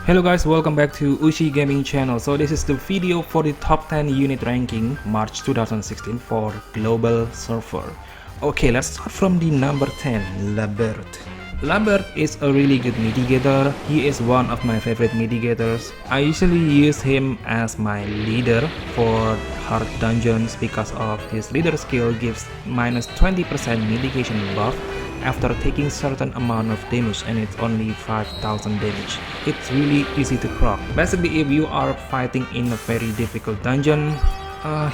Hello guys, welcome back to Ushi Gaming channel. So this is the video for the top 10 unit ranking March 2016 for global server. Okay, let's start from the number 10, Labert. Labert is a really good mitigator. He is one of my favorite mitigators. I usually use him as my leader for hard dungeons because of his leader skill gives minus 20% mitigation buff after taking certain amount of damage, and it's only 5000 damage. It's really easy to proc. Basically, if you are fighting in a very difficult dungeon,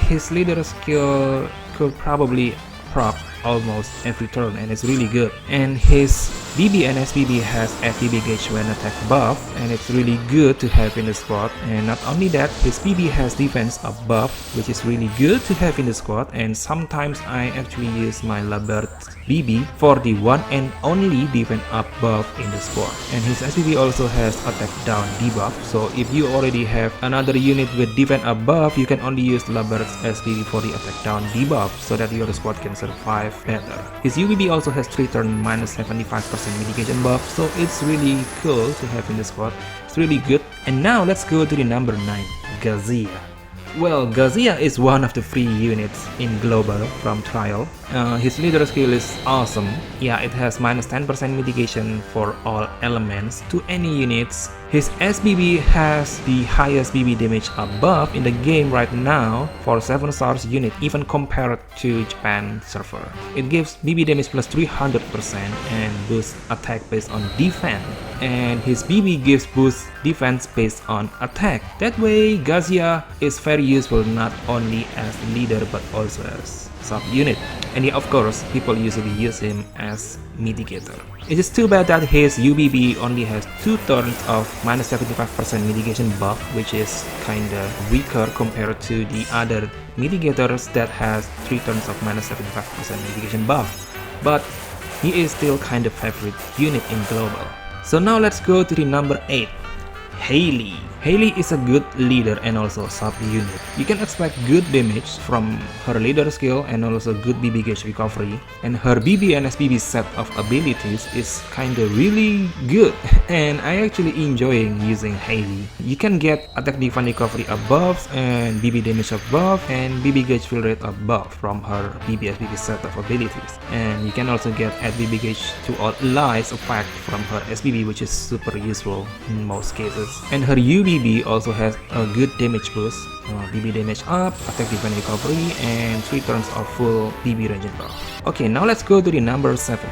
his leader skill could probably proc almost every turn, and it's really good. And his BB and SBB has FBB gauge when attack buff, and it's really good to have in the squad. And not only that, his BB has defense up buff, which is really good to have in the squad. And sometimes I actually use my Labert BB for the one and only defense up buff in the squad. And his SBB also has attack down debuff, so if you already have another unit with defense up buff, you can only use Labert's SBB for the attack down debuff so that your squad can survive better. His UBB also has 3 turn minus 75% mitigation buff, so it's really cool to have in the squad. It's really good. And now let's go to the number 9, Gazia. Well, Gazia is one of the free units in global from trial. His leader skill is awesome. Yeah, it has minus 10% mitigation for all elements to any units. His SBB has the highest BB damage above in the game right now for 7stars unit, even compared to Japan server. It gives BB damage plus 300% and boosts attack based on defense. And his BB gives boost defense based on attack. That way, Gazia is very useful not only as leader but also as sub-unit. And yeah, of course, people usually use him as mitigator. It is too bad that his UBB only has 2 turns of minus 75% mitigation buff, which is kinda weaker compared to the other mitigators that has 3 turns of minus 75% mitigation buff. But he is still kind of favorite unit in global. So now let's go to the number 8, Hayley. Hayley is a good leader and also sub-unit. You can expect good damage from her leader skill and also good BB gauge recovery. And her BB and SBB set of abilities is kinda really good. And I actually enjoying using Hayley. You can get attack defense recovery above and BB damage above and BB gauge fill rate above from her BB SBB set of abilities. And you can also get add BB gauge to all allies effect from her SBB, which is super useful in most cases. And her UBB also has a good damage boost, BB damage up, attack defense recovery, and 3 turns of full BB range buff. Okay, now let's go to the number 7,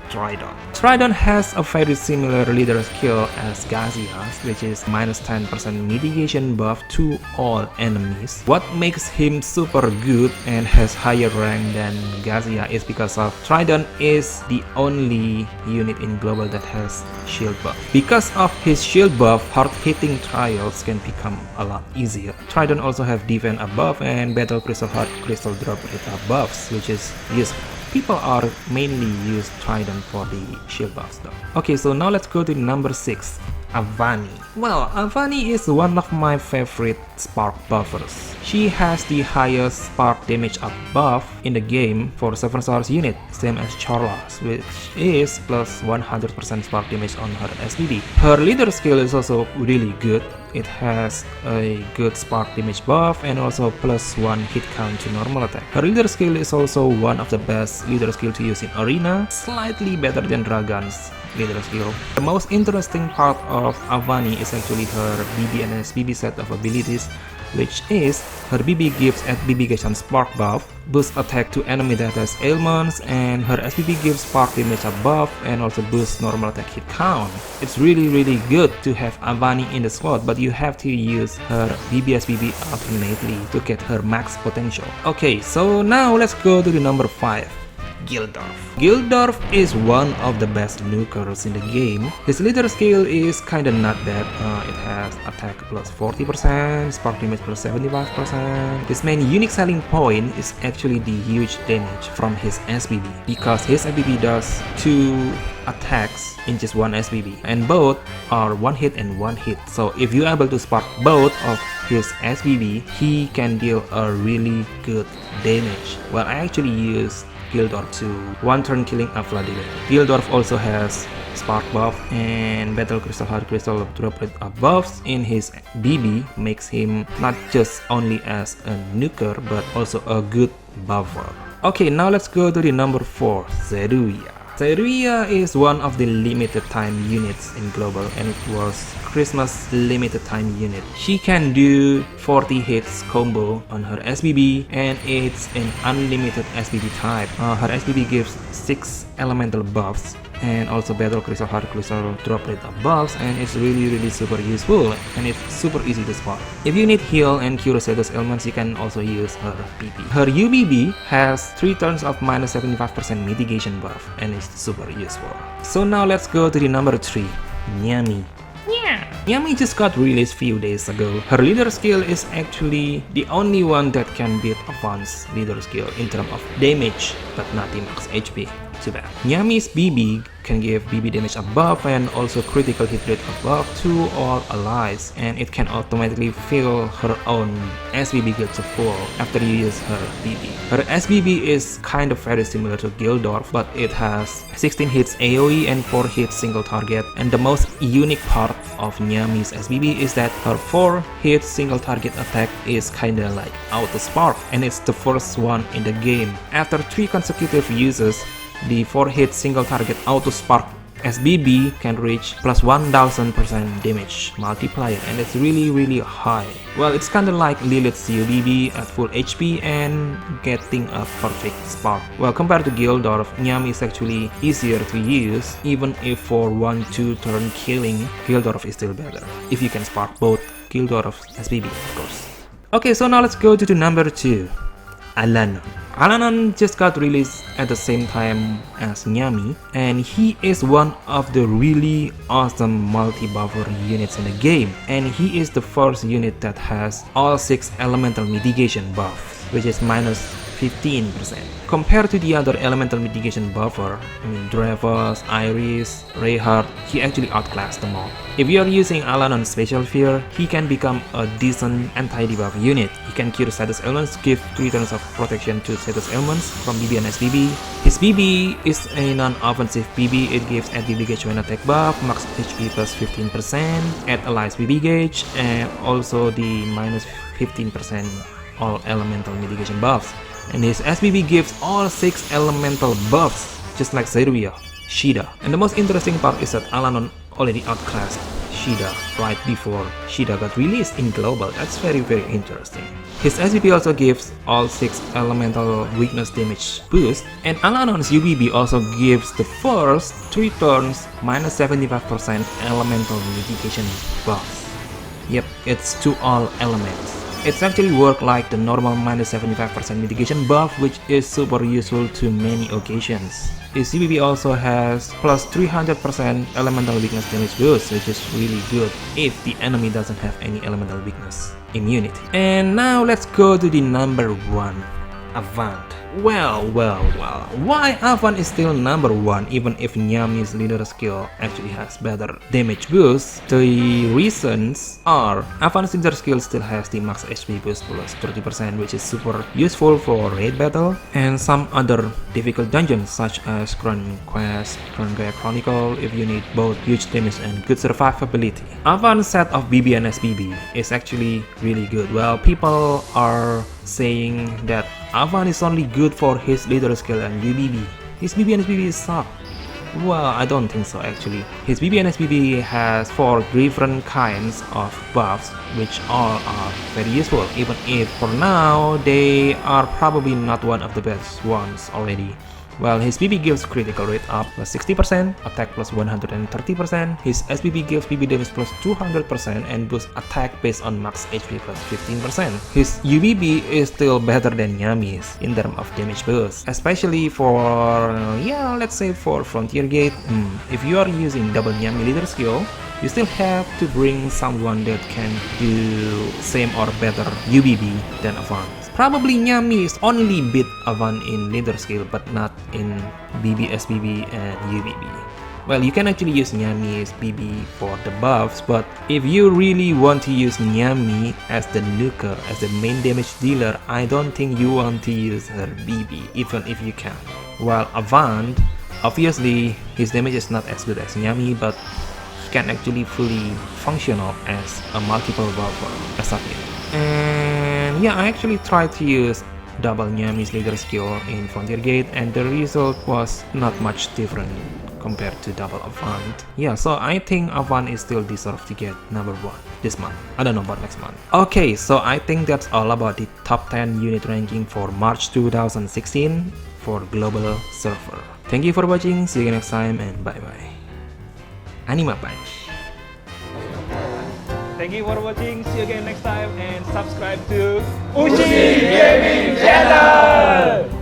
Tridon. Tridon has a very similar leader skill as Gazia's, which is minus 10% mitigation buff to all enemies. What makes him super good and has higher rank than Gazia is because of Tridon is the only unit in global that has shield buff. Because of his shield buff, hard-hitting trials can become a lot easier. Tridon also have defense above and battle crystal hard crystal drop rate buffs, which is useful. People are mainly use Tridon for the shield buffs though. Okay, so now let's go to number 6, Avani. Well, Avani is one of my favorite spark buffers. She has the highest spark damage up buff in the game for 7stars unit, same as Charlas, which is plus 100% spark damage on her SBB. Her leader skill is also really good. It has a good spark damage buff and also plus 1 hit count to normal attack. Her leader skill is also one of the best leader skill to use in arena, slightly better than Dragon's leader skill. The most interesting part of Avani is actually her BB and SBB set of abilities, which is her BB gives at BB gauge on spark buff, boosts attack to enemy that has ailments, and her SBB gives spark damage above and also boosts normal attack hit count. It's really good to have Avani in the squad, but you have to use her BB SBB alternately to get her max potential. Okay, so now let's go to the number 5, Gilda. Gilda is one of the best nukers in the game. His leader skill is kinda not bad. It has attack plus 40%, spark damage plus 75%. His main unique selling point is actually the huge damage from his SBB, because his SBB does 2 attacks in just 1 SBB, and both are 1 hit and 1 hit. So if you're able to spark both of his SBB, he can deal a really good damage. Well, I actually use Gildorf to one turn killing a flood delay. Gildorf also has Spark buff and Battle Crystal Hard Crystal drop rate buffs in his BB makes him not just only as a nuker but also a good buffer. Okay, now let's go to the number 4, Zeruiah. Zeruiah is one of the limited time units in global and it was Christmas limited time unit. She can do 40 hits combo on her SBB and it's an unlimited SBB type. Her SBB gives 6 elemental buffs and also Battle Crystal Hard Crystal drop rate buffs, and it's really super useful and it's super easy to spot. If you need heal and cure status ailments, you can also use her PP. Her UBB has 3 turns of minus 75% mitigation buff and it's super useful. So now let's go to the number 3, Nyami. Yami just got released few days ago. Her leader skill is actually the only one that can beat Avani's leader skill in terms of damage, but not the max HP. Too bad. Yami's BB can give BB damage above and also critical hit rate above to all allies, and it can automatically fill her own SBB guild to full after you use her BB. Her SBB is kind of very similar to Gildorf, but it has 16 hits AoE and 4 hits single target, and the most unique part of Nyami's SBB is that her 4 hit single target attack is kinda like auto spark, and it's the first one in the game. After 3 consecutive uses, the 4 hit single target auto spark SBB can reach plus 1000% damage multiplier, and it's really high. Well, it's kinda like Lilith's UBB at full HP and getting a perfect spark. Well, compared to Gildorf, Nyami is actually easier to use, even if for 1-2 turn killing, Gildorf is still better, if you can spark both Gildorf's SBB, of course. Okay, so now let's go to the number 2, Allanon. Allanon just got released at the same time as Nyami, and he is one of the really awesome multi-buffer units in the game, and he is the first unit that has all 6 elemental mitigation buffs, which is minus 15%. Compared to the other elemental mitigation buffer, Dravos, Iris, Reinhardt, he actually outclassed them all. If you are using Allanon's Special Fear, he can become a decent anti-debuff unit. He can cure status ailments, give 3 turns of protection to status ailments from BB and SBB. His BB is a non-offensive BB, it gives at BB gauge when attack buff, max HP plus 15%, at allies BB gauge, and also the minus 15% all elemental mitigation buffs. And his SBB gives all 6 elemental buffs, just like Zeruiah, Shida. And the most interesting part is that Allanon already outclassed Shida right before Shida got released in global. That's very interesting. His SBB also gives all 6 elemental weakness damage boost, and Allanon's UBB also gives the first 3 turns minus 75% elemental mitigation buffs. Yep, it's to all elements. It's actually work like the normal minus 75% mitigation buff, which is super useful to many occasions. His UBB also has plus 300% elemental weakness damage boost, which is really good if the enemy doesn't have any elemental weakness immunity. And now let's go to the number 1, Avani. Well, why Avani is still number 1 even if Nyami's leader skill actually has better damage boost? The reasons are Avani's leader skill still has the max HP boost plus 30%, which is super useful for raid battle and some other difficult dungeons such as Crown Quest, Crown Gaia Chronicle if you need both huge damage and good survivability. Avani's set of BB and SBB is actually really good. Well, people are saying that Avani is only good for his leader skill and UBB. His BB and SBB suck. Well, I don't think so actually. His BB and SBB has 4 different kinds of buffs, which all are very useful, even if for now they are probably not one of the best ones already. Well, his BB gives critical rate up plus 60%, attack plus 130%, his SBB gives BB damage plus 200% and boosts attack based on max HP plus 15%. His UBB is still better than Nyami's in terms of damage boost, especially for, let's say for Frontier Gate. If you are using double Nyami leader skill, you still have to bring someone that can do same or better UBB than Avani. Probably Nyami is only beat Avani in leader skill but not in BB, SBB, and UBB. Well, you can actually use Nyami's BB for the buffs, but if you really want to use Nyami as the nuker, as the main damage dealer, I don't think you want to use her BB, even if you can. While Avani, obviously his damage is not as good as Nyami, but can actually fully functional as a multiple buffer as of yet. And yeah, I actually tried to use double Nyami's leader skill in Frontier Gate, and the result was not much different compared to double Avani. Yeah, so I think Avani is still deserve to get number 1 this month. I don't know about next month. Okay, so I think that's all about the top 10 unit ranking for March 2016 for global server. Thank you for watching, see you again next time, and bye bye. Anima Punch. Thank you for watching, see you again next time, and subscribe to Ushi Gaming Channel!